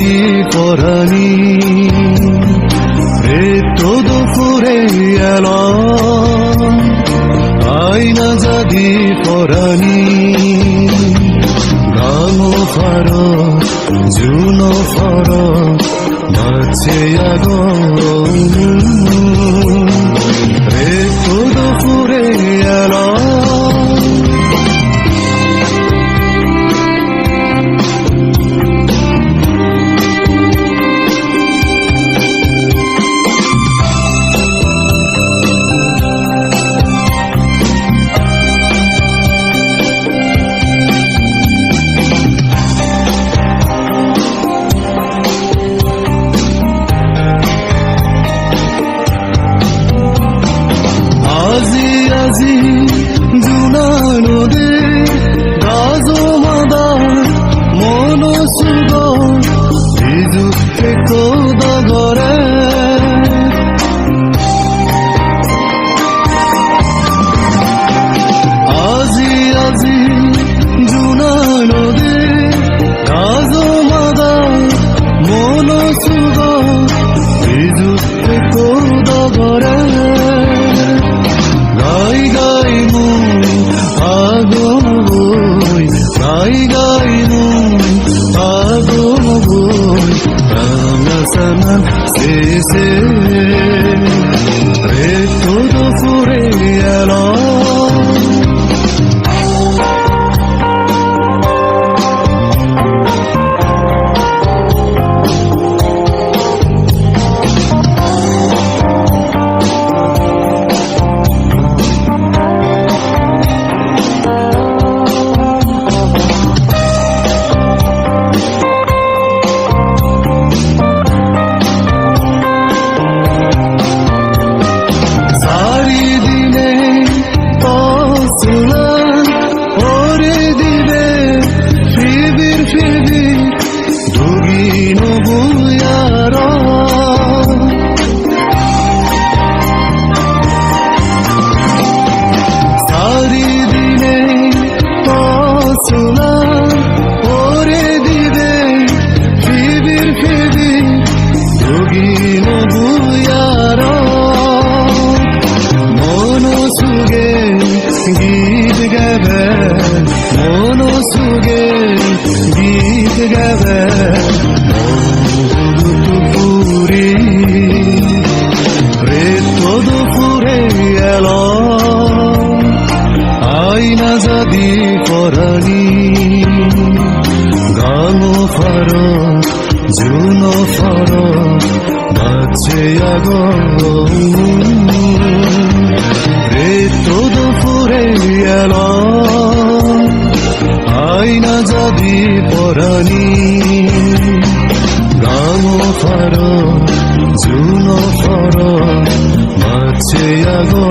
যদি পরানি রেতো দুপুরে এলো আইনা যদি পরানি গামো ফারো জুনো ফারো বাঁচে আগো রেতো দুপুরে এলো আজি জুনা নদী গাজো মাদা মনো সুগ বিজু একো দগরে আজি আজি জুনা নদী গাজো মাদা মনো সুগ বিজু একো দগরে গাই গাই মুই আগুন বই গাই গাই মুই আগুন বই রানা সানা সে সে রে todo ফুরে এলো মনো সুগে গীত গাবে দুপুরে রেতো দুপুরে এলো আইনা যদি পরানি গামো ফারো জুনো ফারো বাঁচে আগো রেতো দুপুরে এলো আইনা যদি পরানি গামো ফারো জুনো ফারো বাঁচে আগো